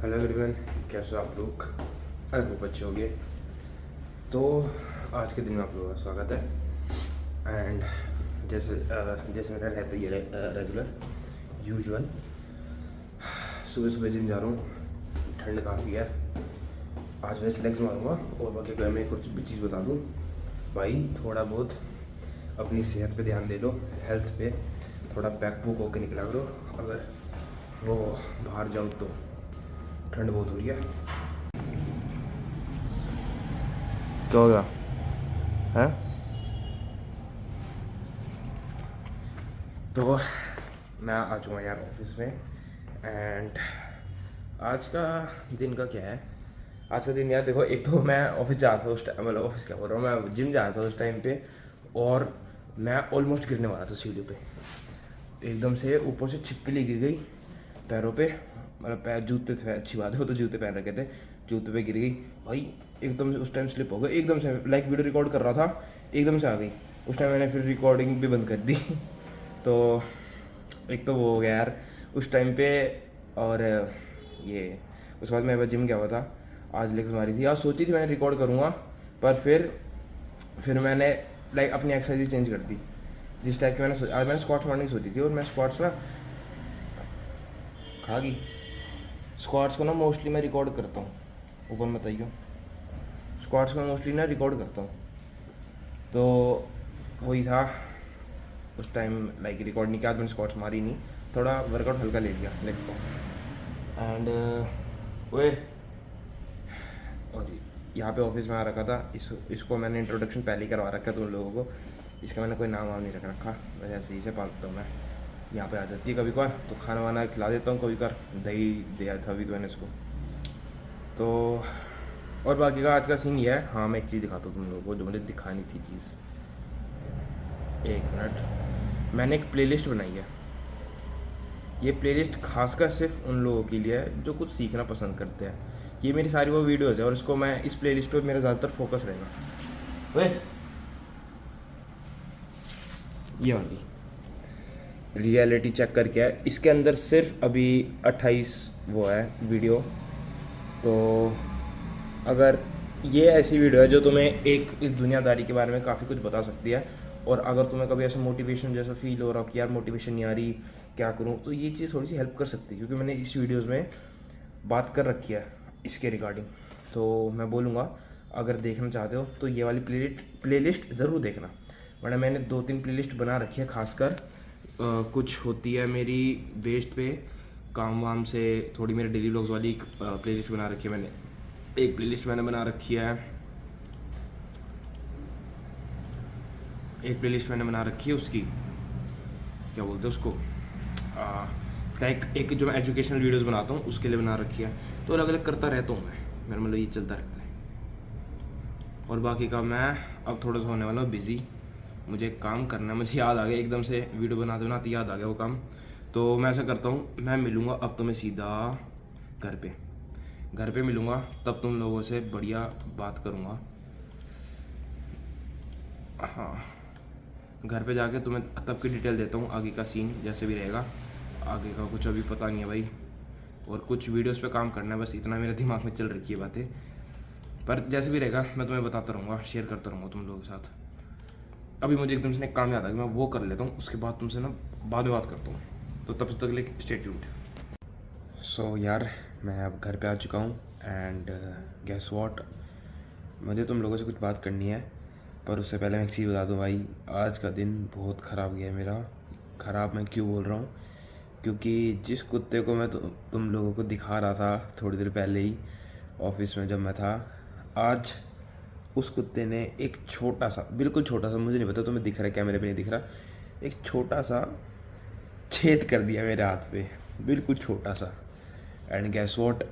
Hello everyone, कैसे हो आप लोग? आई होप अच्छे होंगे। तो आज के दिन में आप लोगों का स्वागत है। एंड जैसे मेरा रहता ही है रेगुलर यूजुअल, सुबह सुबह जिम जा रहा हूँ। ठंड काफ़ी है। आज वैसे लेग्स मारूंगा और बाकी अगर मैं कुछ भी चीज़ बता दूँ भाई, थोड़ा बहुत अपनी सेहत पे ध्यान दे लो, हेल्थ पे थोड़ा बैक बुक होकर निकला करो। अगर वो बाहर जाओ तो ठंड बहुत हो रही है। क्या होगा है? तो मैं आ चुका यार ऑफिस में। एंड आज का दिन का क्या है? आज का दिन यार देखो, एक तो मैं ऑफिस जाता था उस टाइम, मतलब ऑफिस क्या बोल रहा हूँ, मैं जिम जाता था उस टाइम पे। और मैं ऑलमोस्ट गिरने वाला था सीढ़ी पे। एकदम से ऊपर से छिपकली गिर गई पैरों पे। मतलब पैर, जूते थे, अच्छी बात है, वो तो जूते पहन रखे थे, जूते पे गिर गई भाई। एकदम से उस टाइम स्लिप हो गया, एकदम से लाइक वीडियो रिकॉर्ड कर रहा था, एकदम से आ गई। उस टाइम मैंने फिर रिकॉर्डिंग भी बंद कर दी। तो एक तो वो हो गया यार उस टाइम पे। और ये उसके बाद मैं जिम गया हुआ था, आज लेग्स मारी थी। आज सोची थी मैंने रिकॉर्ड करूँगा, पर फिर मैंने लाइक अपनी एक्सरसाइज चेंज कर दी। जिस टाइप की आज मैंने स्क्वाट्स मारने की सोची थी, और मैं स्क्वाट्स ना खा गई। स्क्वाट्स को ना मोस्टली मैं रिकॉर्ड करता हूँ, ऊपर मत आइयो। स्क्वाट्स को मोस्टली ना रिकॉर्ड करता हूँ। तो वही था उस टाइम, लाइक रिकॉर्ड नहीं किया। आज मैंने स्क्वाट्स मारी नहीं, थोड़ा वर्कआउट हल्का ले लिया लेग्स को। एंड वे और यहाँ पे ऑफिस में आ रखा था। इसको मैंने इंट्रोडक्शन पहले ही करवा रखा था उन लोगों को। इसका मैंने कोई नाम वाम नहीं रख रखा, बस ऐसे ही से पालता हूँ मैं। यहाँ पे आ जाती है कभी कभार, तो खाना वाना खिला देता हूँ। कभी कभार दही दिया था अभी तो मैंने इसको। तो और बाकी का आज का सीन ये है। हाँ, मैं एक चीज़ दिखाता हूँ तुम लोगों को, जो मुझे दिखानी थी चीज़। एक मिनट, मैंने एक प्लेलिस्ट बनाई है। ये प्लेलिस्ट खासकर सिर्फ उन लोगों के लिए है जो कुछ सीखना पसंद करते हैं। ये मेरी सारी वो वीडियोज़ है, और इसको मैं इस प्लेलिस्ट पे मेरा ज़्यादातर फोकस रहेगा। वे ये वाली रियलिटी चेक करके है, इसके अंदर सिर्फ अभी 28 वो है वीडियो। तो अगर ये ऐसी वीडियो है जो तुम्हें एक इस दुनियादारी के बारे में काफ़ी कुछ बता सकती है, और अगर तुम्हें कभी ऐसा मोटिवेशन जैसा फील हो रहा हो कि यार मोटिवेशन नहीं आ रही, क्या करूँ, तो ये चीज़ थोड़ी सी हेल्प कर सकती है। क्योंकि मैंने इस वीडियोज़ में बात कर रखी है इसके रिगार्डिंग। तो मैं बोलूँगा, अगर देखना चाहते हो तो ये वाली प्लेलिस्ट ज़रूर देखना। वरना मैंने 2-3 प्लेलिस्ट बना रखी है खासकर। कुछ होती है मेरी बेस्ड पे काम वाम से, थोड़ी मेरे डेली व्लॉग्स वाली प्लेलिस्ट बना रखी है मैंने। एक प्लेलिस्ट मैंने बना रखी है, उसकी क्या बोलते हैं उसको, लाइक एक जो मैं एजुकेशनल वीडियोस बनाता हूँ उसके लिए बना रखी है। तो अलग अलग करता रहता हूँ मैं, मेरा मतलब ये चलता रहता है। और बाकी का मैं अब थोड़ा सा होने वाला हूँ बिज़ी। मुझे एक काम करना है, मुझे याद आ गया एकदम से, वीडियो बनाते बनाते याद आ गया वो काम। तो मैं ऐसा करता हूँ, मैं मिलूँगा अब तुम्हें सीधा घर पे मिलूँगा, तब तुम लोगों से बढ़िया बात करूँगा। हाँ, घर पे जाके तुम्हें तब की डिटेल देता हूँ, आगे का सीन जैसे भी रहेगा। आगे का कुछ अभी पता नहीं है भाई, और कुछ वीडियोस पे काम करना है, बस इतना मेरे दिमाग में चल रखी है बातें। पर जैसे भी रहेगा मैं तुम्हें बताता रहूँगा, शेयर करता रहूँगा तुम लोगों के साथ। अभी मुझे एकदम से एक काम याद आ गया, मैं वो कर लेता हूँ, उसके बाद तुमसे ना बाद में बात करता हूँ। तो तब तक लिए स्टे ट्यून्ड। सो यार, मैं अब घर पे आ चुका हूँ। एंड गेस व्हाट, मुझे तुम लोगों से कुछ बात करनी है। पर उससे पहले मैं एक चीज़ बता दूँ भाई, आज का दिन बहुत ख़राब गया मेरा। ख़राब मैं क्यों बोल रहा हूँ, क्योंकि जिस कुत्ते को मैं तुम लोगों को दिखा रहा था थोड़ी देर पहले ही ऑफिस में जब मैं था, आज उस कुत्ते ने एक छोटा सा, बिल्कुल छोटा सा, मुझे नहीं पता तुम्हें दिख रहा है, कैमरे पे नहीं दिख रहा, एक छोटा सा छेद कर दिया मेरे हाथ पे, बिल्कुल छोटा सा। एंड गैस व्हाट,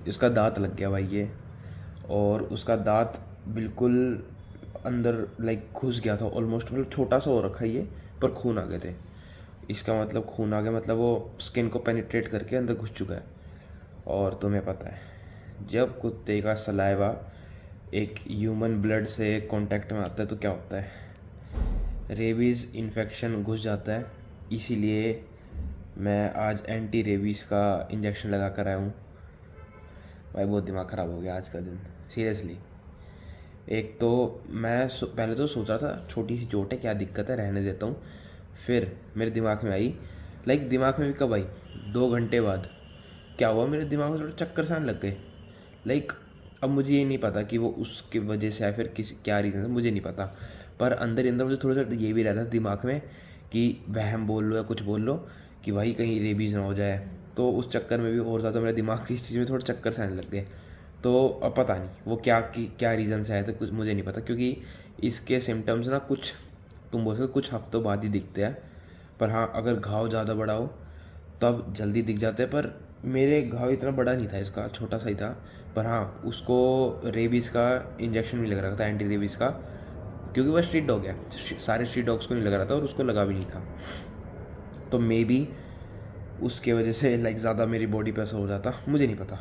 इसका दांत लग गया भाई ये, और उसका दांत बिल्कुल अंदर लाइक घुस गया था ऑलमोस्ट, मतलब छोटा सा हो रखा है ये, पर खून आ गए थे। इसका मतलब खून आ गया, मतलब वो स्किन को पेनिट्रेट करके अंदर घुस चुका है। और तुम्हें पता है, जब कुत्ते का सलाइवा एक ह्यूमन ब्लड से कांटेक्ट में आता है तो क्या होता है, रेबीज़ इन्फेक्शन घुस जाता है। इसीलिए मैं आज एंटी रेबीज़ का इंजेक्शन लगा कर आया हूँ। भाई बहुत दिमाग ख़राब हो गया आज का दिन, सीरियसली। एक तो मैं पहले तो सोच रहा था छोटी सी चोट है, क्या दिक्कत है, रहने देता हूँ। फिर मेरे दिमाग में आई, दिमाग में भी कब आई, 2 घंटे बाद क्या हुआ, मेरे दिमाग में थोड़े चक्कर सा आने लग गए। अब मुझे ये नहीं पता कि वो उसकी वजह से या फिर किसी क्या रीज़न है, मुझे नहीं पता। पर अंदर ही अंदर मुझे थोड़ा सा ये भी रहता था दिमाग में कि वहम बोल लो या कुछ बोल लो कि भाई कहीं रेबीज़ ना हो जाए। तो उस चक्कर में भी और ज़्यादा मेरे दिमाग की इस चीज़ में थोड़े चक्कर से आने लग गए। तो अब पता नहीं वो क्या रीज़न से आए थे, कुछ मुझे नहीं पता, क्योंकि इसके सिम्टम्स ना कुछ तुम बोल सकते कुछ हफ्तों बाद ही दिखते हैं। पर हाँ, अगर घाव ज़्यादा बड़ा हो तब जल्दी दिख जाते हैं। पर मेरे घाव इतना बड़ा नहीं था, इसका छोटा सा ही था। पर हाँ, उसको रेबीज़ का इंजेक्शन भी लग रहा था, एंटी रेबीज़ का, क्योंकि वह स्ट्रीट डॉग है। सारे स्ट्रीट डॉग्स को नहीं लग रहा था और उसको लगा भी नहीं था। तो मे बी उसके वजह से ज़्यादा मेरी बॉडी पे असर हो जाता, मुझे नहीं पता।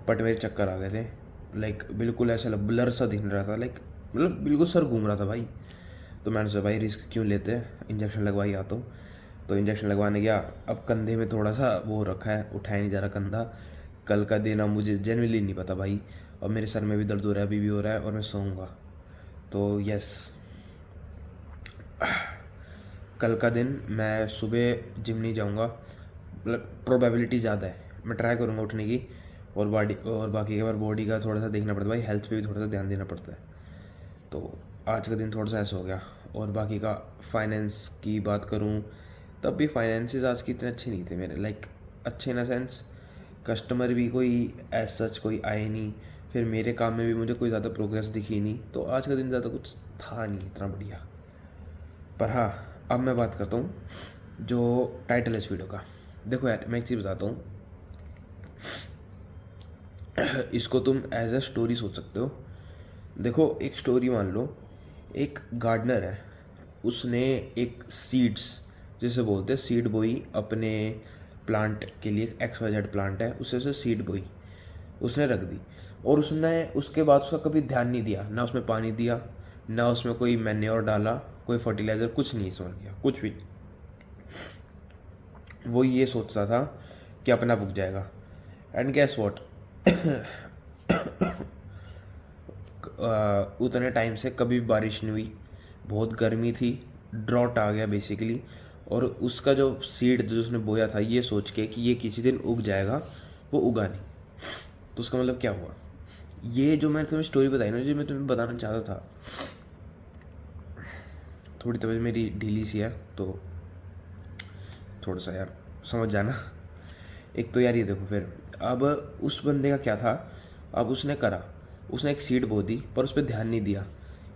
बट मेरे चक्कर आ गए थे, बिल्कुल ऐसा ब्लर सा दिख रहा था, बिल्कुल सर घूम रहा था भाई। तो मैंने सोचा भाई रिस्क क्यों लेते हैं, इंजेक्शन लगवाई आता हूँ। तो इंजेक्शन लगवाने गया। अब कंधे में थोड़ा सा वो हो रखा है, उठाया नहीं जा रहा कंधा। कल का दिन अब मुझे जेन्युइनली नहीं पता भाई। और मेरे सर में भी दर्द हो रहा है, अभी भी हो रहा है, और मैं सोऊंगा। तो यस, कल का दिन मैं सुबह जिम नहीं जाऊंगा, प्रोबेबिलिटी ज़्यादा है। मैं ट्राई करूंगा उठने की, और बाकी के बार बॉडी का थोड़ा सा देखना पड़ता है भाई, हेल्थ पे भी थोड़ा सा ध्यान देना पड़ता है। तो आज का दिन थोड़ा सा ऐसा हो गया। और बाकी का फाइनेंस की बात करूं, तब भी फाइनेंसेस आज के इतने अच्छे नहीं थे मेरे, अच्छे इन सेंस कस्टमर भी कोई एज सच कोई आए नहीं। फिर मेरे काम में भी मुझे कोई ज़्यादा प्रोग्रेस दिखी नहीं। तो आज का दिन ज़्यादा कुछ था नहीं इतना बढ़िया। पर हाँ, अब मैं बात करता हूँ जो टाइटल है इस वीडियो का। देखो यार, मैं एक चीज़ बताता हूँ, इसको तुम एज अ स्टोरी सोच सकते हो। देखो, एक स्टोरी मान लो, एक गार्डनर है, उसने एक सीड्स जिसे बोलते हैं सीड बोई अपने प्लांट के लिए। XYZ प्लांट है, उसे सीड बोई उसने रख दी। और उसने उसके बाद उसका कभी ध्यान नहीं दिया, ना उसमें पानी दिया, ना उसमें कोई मैन्योर डाला, कोई फर्टिलाइज़र कुछ नहीं इस्तेमाल किया, कुछ भी। वो ये सोचता था कि अपना बुक जाएगा। एंड गेस व्हाट, उतने टाइम से कभी बारिश नहीं हुई, बहुत गर्मी थी, ड्रॉट आ गया बेसिकली। और उसका जो सीड जो उसने बोया था ये सोच के कि ये किसी दिन उग जाएगा, वो उगा नहीं। तो उसका मतलब क्या हुआ, ये जो मैंने तुम्हें स्टोरी बताई ना, जो मैं तुम्हें बताना चाहता था, थोड़ी तबीयत मेरी ढीली सी है तो थोड़ा सा यार समझ जाना। एक तो यार ये देखो, फिर अब उस बंदे का क्या था, अब उसने एक सीड बो दी, पर उस पर ध्यान नहीं दिया।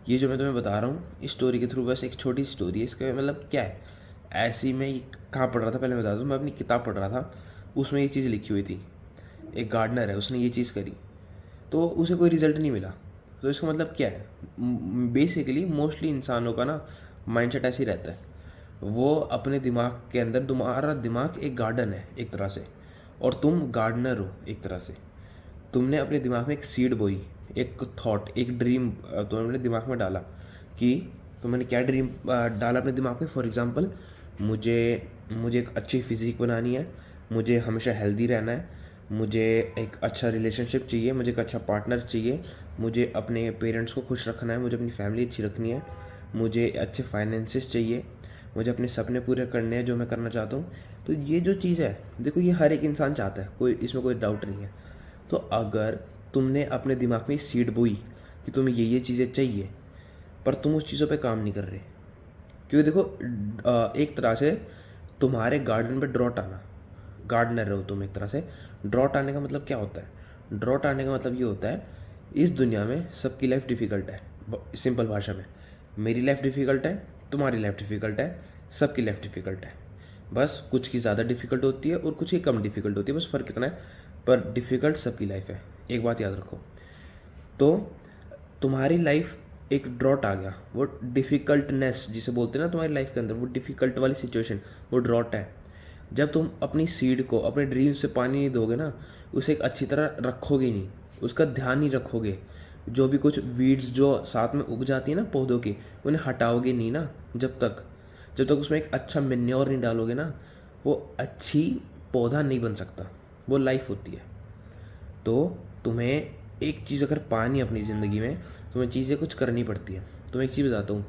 ये जो मैं तुम्हें बता रहा हूँ इस स्टोरी के थ्रू, बस एक छोटी स्टोरी है, इसका मतलब क्या है। ऐसे ही मैं कहाँ पढ़ रहा था, पहले बता दूँ, मैं अपनी किताब पढ़ रहा था, उसमें ये चीज़ लिखी हुई थी। एक गार्डनर है, उसने ये चीज़ करी तो उसे कोई रिजल्ट नहीं मिला। तो इसका मतलब क्या है, बेसिकली मोस्टली इंसानों का ना माइंडसेट ऐसे ही रहता है। वो अपने दिमाग के अंदर, तुम्हारा दिमाग एक गार्डन है एक तरह से, और तुम गार्डनर हो एक तरह से। तुमने अपने दिमाग में एक सीड बोई, एक थॉट, एक ड्रीम तुमने अपने दिमाग में डाला कि तुमने क्या ड्रीम डाला अपने दिमाग में। फॉर एग्जांपल, मुझे मुझे एक अच्छी फिजिक बनानी है, मुझे हमेशा हेल्दी रहना है, मुझे एक अच्छा रिलेशनशिप चाहिए, मुझे एक अच्छा पार्टनर चाहिए, मुझे अपने पेरेंट्स को खुश रखना है, मुझे अपनी फैमिली अच्छी रखनी है, मुझे अच्छे फाइनेंसेस चाहिए, मुझे अपने सपने पूरे करने हैं जो मैं करना चाहता हूँ। तो ये जो चीज़ है, देखो, ये हर एक इंसान चाहता है, कोई इसमें कोई डाउट नहीं है। तो अगर तुमने अपने दिमाग में सीड बोई कि तुम्हें ये चीज़ें चाहिए, पर तुम उस चीज़ों पे काम नहीं कर रहे, क्योंकि देखो, एक तरह से तुम्हारे गार्डन पे ड्रॉट आना, गार्डनर रहो तुम एक तरह से, ड्रॉट आने का मतलब क्या होता है, ड्रॉट आने का मतलब ये होता है इस दुनिया में सबकी लाइफ डिफ़िकल्ट है। सिंपल भाषा में, मेरी लाइफ डिफ़िकल्ट है, तुम्हारी लाइफ डिफ़िकल्ट है, सबकी लाइफ डिफ़िकल्ट है। बस कुछ की ज़्यादा डिफ़िकल्ट होती है और कुछ की कम डिफ़िकल्ट होती है, बस फ़र्क इतना है, पर डिफ़िकल्ट सबकी लाइफ है। एक बात याद रखो। तो तुम्हारी लाइफ एक ड्रॉट आ गया, वो डिफ़िकल्टनेस जिसे बोलते हैं ना तुम्हारी लाइफ के अंदर, वो डिफ़िकल्ट वाली सिचुएशन, वो ड्रॉट है। जब तुम अपनी सीड को, अपने ड्रीम्स पे पानी नहीं दोगे ना, उसे एक अच्छी तरह रखोगे नहीं, उसका ध्यान नहीं रखोगे, जो भी कुछ वीड्स जो साथ में उग जाती है ना पौधों की, उन्हें हटाओगे नहीं ना, जब तक उसमें एक अच्छा मेन्योर नहीं डालोगे ना, वो अच्छी पौधा नहीं बन सकता, वो लाइफ होती है। तो तुम्हें एक चीज़ अगर पानी अपनी ज़िंदगी में, तुम्हें चीज़ें कुछ करनी पड़ती है। तुम्हें एक चीज़ बताता हूँ,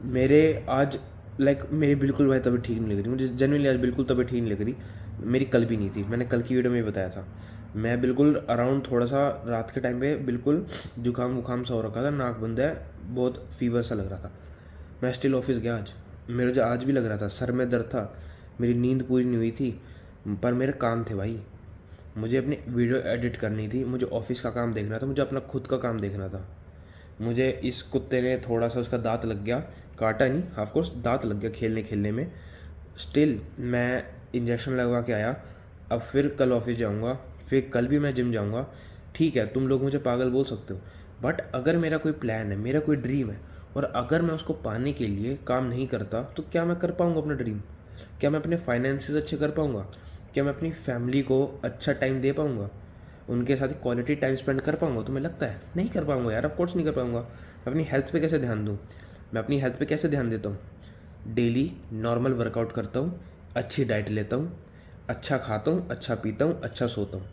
मेरे आज मेरी बिल्कुल भाई तबीयत ठीक नहीं लग रही, मुझे जनरली आज बिल्कुल तबीयत ठीक नहीं लग रही। मेरी कल भी नहीं थी, मैंने कल की वीडियो में भी बताया था। मैं बिल्कुल अराउंड थोड़ा सा रात के टाइम पे बिल्कुल जुकाम वुकाम सा हो रखा था, नाक बंद है, बहुत फीवर सा लग रहा था। मैं स्टिल ऑफिस गया आज, मेरे जो आज भी लग रहा था, सर में दर्द था, मेरी नींद पूरी नहीं हुई थी, पर मेरे काम थे भाई। मुझे अपनी वीडियो एडिट करनी थी, मुझे ऑफिस का काम देखना था, मुझे अपना खुद का काम देखना था। मुझे इस कुत्ते ने थोड़ा सा, उसका दांत लग गया, काटा नहीं, ऑफ कोर्स दांत लग गया खेलने खेलने में। स्टिल मैं इंजेक्शन लगवा के आया, अब फिर कल ऑफिस जाऊंगा, फिर कल भी मैं जिम जाऊंगा। ठीक है, तुम लोग मुझे पागल बोल सकते हो, बट अगर मेरा कोई प्लान है, मेरा कोई ड्रीम है, और अगर मैं उसको पाने के लिए काम नहीं करता तो क्या मैं कर पाऊंगा अपना ड्रीम? क्या मैं अपने फाइनेंसेस अच्छे कर पाऊंगा? क्या मैं अपनी फैमिली को अच्छा टाइम दे पाऊंगा? उनके साथ क्वालिटी टाइम स्पेंड कर पाऊंगा? तुम्हें लगता है नहीं कर पाऊंगा यार, ऑफ कोर्स नहीं कर पाऊंगा। मैं अपनी हेल्थ पे कैसे ध्यान दूँ? मैं अपनी हेल्थ पे कैसे ध्यान देता हूँ? डेली नॉर्मल वर्कआउट करता हूँ, अच्छी डाइट लेता हूँ, अच्छा खाता हूँ, अच्छा पीता हूँ, अच्छा सोता हूँ।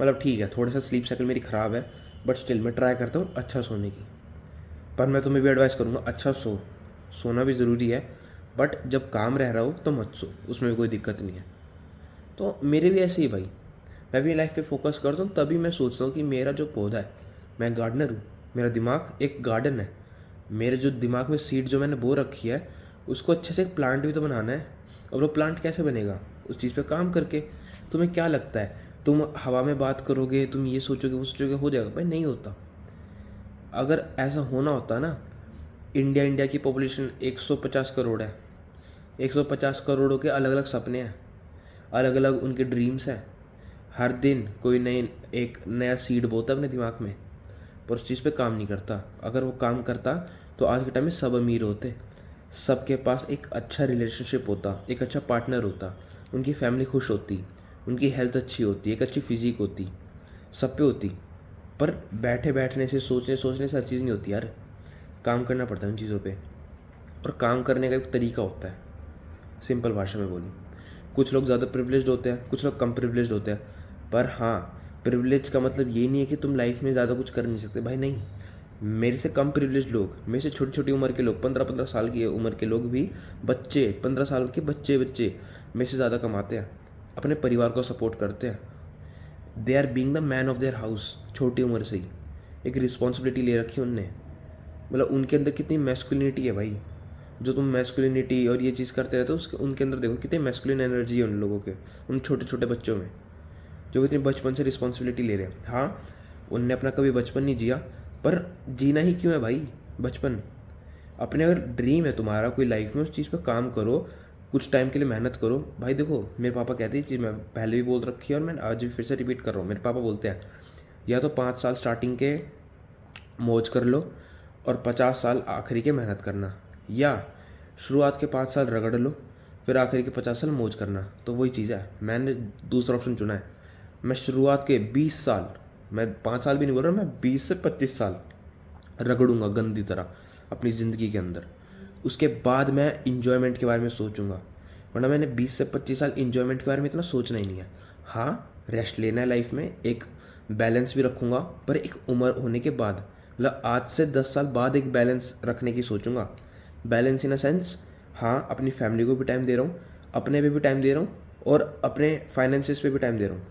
मतलब ठीक है, थोड़ा सा स्लीप साइकिल मेरी ख़राब है, बट स्टिल मैं ट्राई करता हूँ अच्छा सोने की। पर मैं तुम्हें भी एडवाइस करूँगा, अच्छा सोना भी ज़रूरी है, बट जब काम रह रहा हो तो मत सो, उसमें भी कोई दिक्कत नहीं है। तो मेरे भी ऐसे ही भाई, मैं भी लाइफ पे फोकस करता हूँ, तभी मैं सोचता हूँ कि मेरा जो पौधा है, मैं गार्डनर हूँ, मेरा दिमाग एक गार्डन है। मेरे जो दिमाग में सीड जो मैंने बो रखी है, उसको अच्छे से एक प्लांट भी तो बनाना है। और वो प्लांट कैसे बनेगा? उस चीज़ पे काम करके। तुम्हें क्या लगता है, तुम हवा में बात करोगे, तुम ये सोचोगे वो सोचोगे हो जाएगा? भाई नहीं होता। अगर ऐसा होना होता ना, इंडिया की पॉपुलेशन 150 करोड़ है, 150 करोड़ों के अलग अलग सपने हैं, अलग अलग उनके ड्रीम्स हैं। हर दिन कोई एक नया सीड बोता है अपने दिमाग में, पर उस चीज़ पे काम नहीं करता। अगर वो काम करता तो आज के टाइम में सब अमीर होते, सबके पास एक अच्छा रिलेशनशिप होता, एक अच्छा पार्टनर होता, उनकी फैमिली खुश होती, उनकी हेल्थ अच्छी होती, एक अच्छी फिजिक होती, सब पे होती। पर बैठे बैठने से, सोचने सोचने से हर चीज़ नहीं होती यार, काम करना पड़ता है उन चीज़ों पे। और काम करने का एक तरीका होता है, सिंपल भाषा में बोलूँ, कुछ लोग ज़्यादा प्रिविलेज्ड होते हैं, कुछ लोग कम प्रिविलेज्ड होते हैं। पर हाँ, प्रिविलेज का मतलब ये नहीं है कि तुम लाइफ में ज़्यादा कुछ कर नहीं सकते। भाई नहीं, मेरे से कम प्रिविलेज्ड लोग, मेरे से छोटी छोटी उम्र के लोग, 15-15 साल की उम्र के लोग भी, बच्चे 15 साल के बच्चे मेरे से ज़्यादा कमाते हैं, अपने परिवार को सपोर्ट करते हैं। They are being the man of their house. छोटी उम्र से ही एक रिस्पॉन्सिबिलिटी ले रखी है उनने। मतलब उनके अंदर कितनी मैस्कुलिनिटी है भाई। जो तुम मैस्कुलिनिटी और ये चीज़ करते रहते हो, उसके उनके अंदर देखो कितनी मैस्कुलिन एनर्जी है उन लोगों के, उन छोटे छोटे बच्चों में, जो इतनी बचपन से रिस्पॉन्सिबिलिटी ले रहे हैं। हाँ, उनने अपना कभी बचपन नहीं जिया, पर जीना ही क्यों है भाई बचपन? अपने अगर ड्रीम है तुम्हारा कोई लाइफ में, उस चीज़ पे काम करो, कुछ टाइम के लिए मेहनत करो। भाई देखो, मेरे पापा कहते हैं चीज़, मैं पहले भी बोल रखी है और मैं आज भी फिर से रिपीट कर रहा हूँ। मेरे पापा बोलते हैं, या तो 5 साल स्टार्टिंग के मौज कर लो और 50 साल आखिरी के मेहनत करना, या शुरुआत के 5 साल रगड़ लो, फिर आखिरी के 50 साल मौज करना। तो वही चीज़ है, मैंने दूसरा ऑप्शन चुना है। मैं शुरुआत के 20 साल, मैं 5 साल भी नहीं बोल रहा, मैं 20 से 25 साल रगड़ूंगा गंदी तरह अपनी ज़िंदगी के अंदर। उसके बाद मैं इन्जॉयमेंट के बारे में सोचूंगा, वरना मैंने 20 से 25 साल इन्जॉयमेंट के बारे में इतना सोचना ही नहीं है। हाँ, रेस्ट लेना है लाइफ में, एक बैलेंस भी रखूँगा, पर एक उम्र होने के बाद, मतलब आज से 10 साल बाद एक बैलेंस रखने की सोचूंगा। बैलेंस इन अ सेंस, हाँ, अपनी फैमिली को भी टाइम दे रहा हूँ, अपने पे भी टाइम दे रहा हूँ, और अपने फाइनेंसिस पे भी टाइम दे रहा हूँ।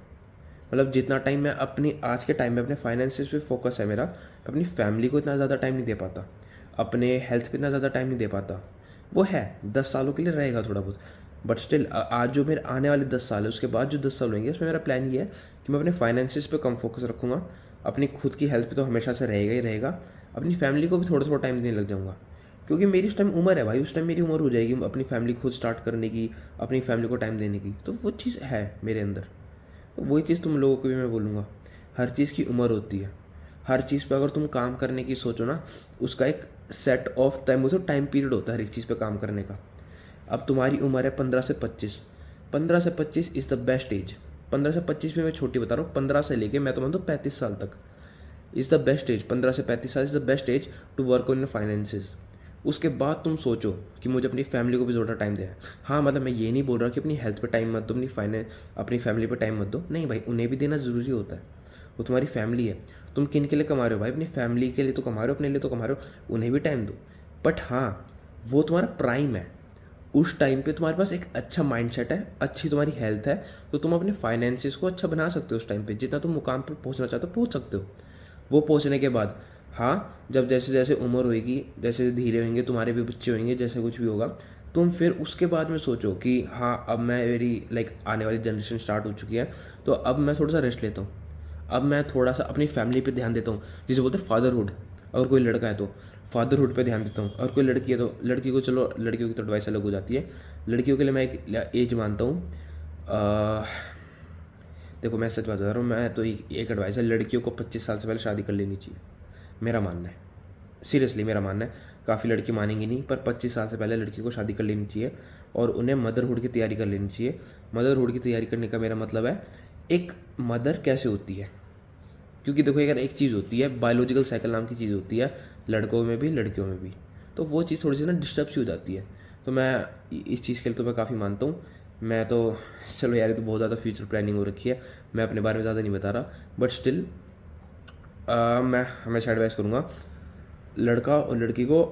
मतलब जितना टाइम मैं अपनी आज के टाइम में अपने फाइनेंसिस पे फोकस है मेरा, अपनी फैमिली को इतना ज़्यादा टाइम नहीं दे पाता, अपने हेल्थ पे इतना ज़्यादा टाइम नहीं दे पाता। वो है 10 सालों के लिए रहेगा थोड़ा बहुत, बट स्टिल आज जो मेरे आने वाले 10 साल है, उसके बाद जो 10 साल होंगे, उसमें मेरा प्लान ये है कि मैं अपने फाइनेंसिस पे कम फोकस रखूँगा, अपनी खुद की हेल्थ पे तो हमेशा से रहेगा ही रहेगा, अपनी फैमिली को भी थोड़ा थोड़ा टाइम देने लग जाऊँगा। क्योंकि मेरी उस टाइम उम्र है भाई, उस टाइम मेरी उम्र हो जाएगी अपनी फैमिली खुद स्टार्ट करने की, अपनी फैमिली को टाइम देने की। तो वो चीज़ है मेरे अंदर। तो वही चीज़ तुम लोगों को भी मैं बोलूँगा, हर चीज़ की उम्र होती है। हर चीज़ पे अगर तुम काम करने की सोचो ना, उसका एक सेट ऑफ टाइम, वो टाइम पीरियड होता है हर एक चीज़ पे काम करने का। अब तुम्हारी उम्र है 15 से 25, 15 से 25 इज़ द बेस्ट एज। 15 से 25 में मैं छोटी बता रहा हूँ, 15 से लेके मैं तो मान दो 35 साल तक इज़ द बेस्ट एज। 15 से 35 साल is the best age to work on your finances, उसके बाद तुम सोचो कि मुझे अपनी फैमिली को भी ज़्यादा टाइम देना है। हाँ मतलब मैं ये नहीं बोल रहा कि अपनी हेल्थ पे टाइम मत दो, अपनी फैमिली पे टाइम मत दो, नहीं भाई, उन्हें भी देना ज़रूरी होता है। वो तुम्हारी फैमिली है। तुम किन के लिए कमा रहे हो भाई? अपनी फैमिली के लिए तो कमा रहे हो, अपने लिए तो कमा रहे हो, उन्हें भी टाइम दो। बट हाँ, वो तुम्हारा प्राइम है। उस टाइम पे तुम्हारे पास एक अच्छा माइंडसेट है, अच्छी तुम्हारी हेल्थ है, तो तुम अपने फाइनेंसिस को अच्छा बना सकते हो। उस टाइम पे जितना तुम मुकाम पर पहुंचना चाहते हो पहुंच सकते हो। वो पहुंचने के बाद हाँ, जब जैसे जैसे उम्र होएगी, जैसे धीरे होंगे, तुम्हारे भी बच्चे होंगे, जैसे कुछ भी होगा, तुम फिर उसके बाद में सोचो कि हाँ अब मैं मेरी आने वाली जनरेशन स्टार्ट हो चुकी है, तो अब मैं थोड़ा सा रेस्ट लेता हूँ, अब मैं थोड़ा सा अपनी फैमिली पे ध्यान देता हूँ, जिसे बोलते हैं फादरहुड। अगर कोई लड़का है तो फादरहुड पे ध्यान देता हूँ, और कोई लड़की है तो लड़की को, चलो लड़कियों की तो एडवाइस अलग हो जाती है। लड़कियों के लिए मैं एक एज मानता हूँ। देखो मैं सच बात बता रहा हूँ, मैं तो एक एडवाइस है, लड़कियों को 25 साल से पहले शादी कर लेनी चाहिए, मेरा मानना है। सीरियसली मेरा मानना है। काफ़ी लड़की मानेंगी नहीं, पर 25 साल से पहले लड़की को शादी कर लेनी चाहिए और उन्हें मदरहुड की तैयारी कर लेनी चाहिए। मदरहुड की तैयारी करने का मेरा मतलब है एक मदर कैसे होती है। क्योंकि देखो अगर एक चीज़ होती है, बायोलॉजिकल साइकिल नाम की चीज़ होती है, लड़कों में भी लड़कियों में भी, तो वो चीज़ थोड़ी सी ना डिस्टर्ब सी हो जाती है। तो मैं इस चीज़ के लिए तो मैं काफ़ी मानता हूँ। मैं तो चलो यार, ये तो बहुत ज़्यादा फ्यूचर प्लानिंग हो रखी है, मैं अपने बारे में ज़्यादा नहीं बता रहा, बट स्टिल मैं हमेशा एडवाइस करूँगा लड़का और लड़की को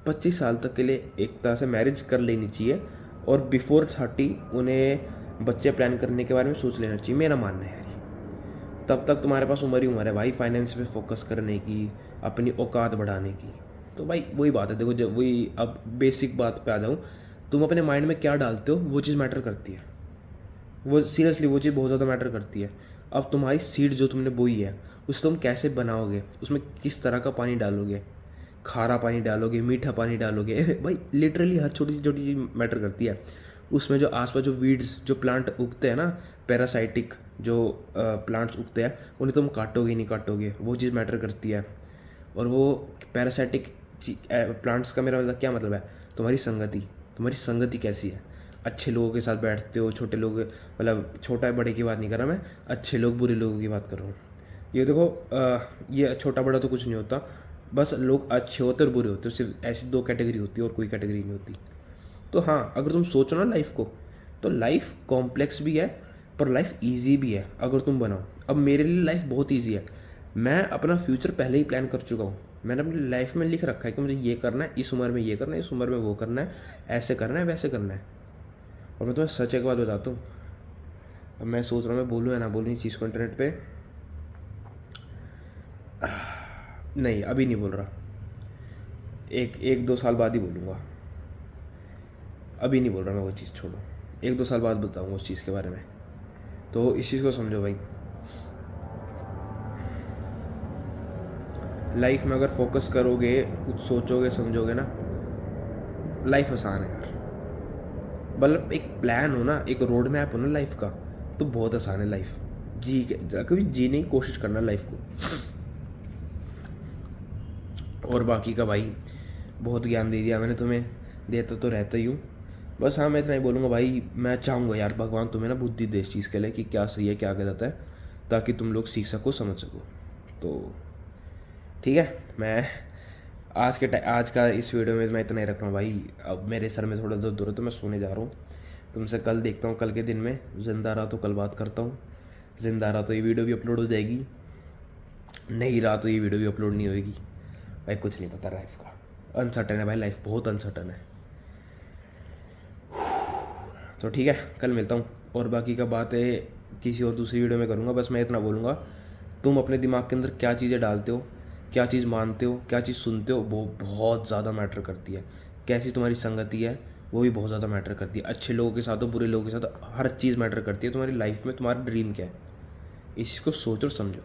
25 साल तक के लिए एक तरह से मैरिज कर लेनी चाहिए, और बिफोर 30 उन्हें बच्चे प्लान करने के बारे में सोच लेना चाहिए, मेरा मानना है यार। तब तक तुम्हारे पास उम्र ही उम्र है भाई, फाइनेंस पे फोकस करने की, अपनी औकात बढ़ाने की। तो भाई वही बात है, देखो जब वही अब बेसिक बात पे आ जाऊँ, तुम अपने माइंड में क्या डालते हो वो चीज़ मैटर करती है। वो सीरियसली वो चीज़ बहुत ज़्यादा मैटर करती है। अब तुम्हारी सीड जो तुमने बोई है उसे तुम कैसे बनाओगे, उसमें किस तरह का पानी डालोगे, खारा पानी डालोगे, मीठा पानी डालोगे भाई लिटरली हर छोटी चीज़ मैटर करती है। उसमें जो आसपास जो वीड्स, जो प्लांट उगते हैं ना, पैरासाइटिक जो प्लांट्स उगते हैं, उन्हें तुम काटोगे नहीं काटोगे, वो चीज़ मैटर करती है। और वो पैरासाइटिक प्लांट्स का मेरा मतलब क्या मतलब है, तुम्हारी संगति कैसी है। अच्छे लोगों के साथ बैठते हो, छोटे लोग, मतलब छोटा बड़े की बात नहीं कर रहा मैं, अच्छे लोग बुरे लोगों की बात कर रहा हूँ। ये देखो ये छोटा बड़ा तो कुछ नहीं होता, बस लोग अच्छे होते और बुरे होते, सिर्फ ऐसी दो कैटेगरी होती है और कोई कैटेगरी नहीं होती। तो हाँ, अगर तुम सोचो ना लाइफ को, तो लाइफ कॉम्प्लेक्स भी है पर लाइफ ईजी भी है अगर तुम बनाओ। अब मेरे लिए लाइफ बहुत ईजी है, मैं अपना फ्यूचर पहले ही प्लान कर चुका हूँ। मैंने अपनी लाइफ में लिख रखा है कि मुझे ये करना है, इस उम्र में ये करना है, इस उम्र में वो करना है, ऐसे करना है, वैसे करना है। और मैं तुम्हें सच एक बात बताता हूँ, अब मैं सोच रहा हूँ मैं बोलूँ या ना बोलूँ इस चीज़ को इंटरनेट पे, नहीं अभी नहीं बोल रहा, एक दो साल बाद ही बोलूँगा, अभी नहीं बोल रहा मैं वो चीज़, छोड़ो, एक दो साल बाद बताऊँगा उस चीज़ के बारे में। तो इस चीज़ को समझो भाई, लाइफ में अगर फोकस करोगे, कुछ सोचोगे समझोगे ना, लाइफ आसान है यार। मतलब एक प्लान हो ना, एक रोड मैप हो ना लाइफ का, तो बहुत आसान है लाइफ। कभी जीने की कोशिश करना लाइफ को। और बाकी का भाई बहुत ज्ञान दे दिया मैंने तुम्हें, देता तो रहता ही हूँ। बस हाँ, मैं इतना ही बोलूँगा भाई, मैं चाहूँगा यार भगवान तुम्हें ना बुद्धि दे इस चीज़ के लिए कि क्या सही है क्या गलत है, ताकि तुम लोग सीख सको, समझ सको। तो ठीक है, मैं आज का इस वीडियो में मैं इतना ही रख रहा हूँ भाई। अब मेरे सर में थोड़ा दर्द हो रहा है तो मैं सोने जा रहा हूँ। तुमसे कल देखता हूँ, कल के दिन में ज़िंदा रहा तो कल बात करता हूँ, ज़िंदा रहा तो ये वीडियो भी अपलोड हो जाएगी, नहीं रहा तो ये वीडियो भी अपलोड नहीं होगी। भाई कुछ नहीं पता लाइफ का, अनसर्टन है भाई, लाइफ बहुत अनसर्टन है। तो ठीक है, कल मिलता हूँ और बाकी का बात है किसी और दूसरी वीडियो में करूँगा। बस मैं इतना बोलूँगा, तुम अपने दिमाग के अंदर क्या चीज़ें डालते हो, क्या चीज़ मानते हो, क्या चीज़ सुनते हो, वो बहुत ज़्यादा मैटर करती है। कैसी तुम्हारी संगति है वो भी बहुत ज़्यादा मैटर करती है। अच्छे लोगों के साथ हो, बुरे लोगों के साथ, हर चीज़ मैटर करती है तुम्हारी लाइफ में। तुम्हारा ड्रीम क्या है, इस चीज़ को सोचो और समझो।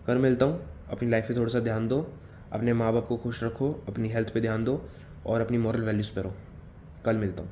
कल मिलता हूँ, अपनी लाइफ पे थोड़ा सा ध्यान दो, अपने माँ बाप को खुश रखो, अपनी हेल्थ पे ध्यान दो और अपनी मॉरल वैल्यूज़ पे रहो। कल मिलता हूँ।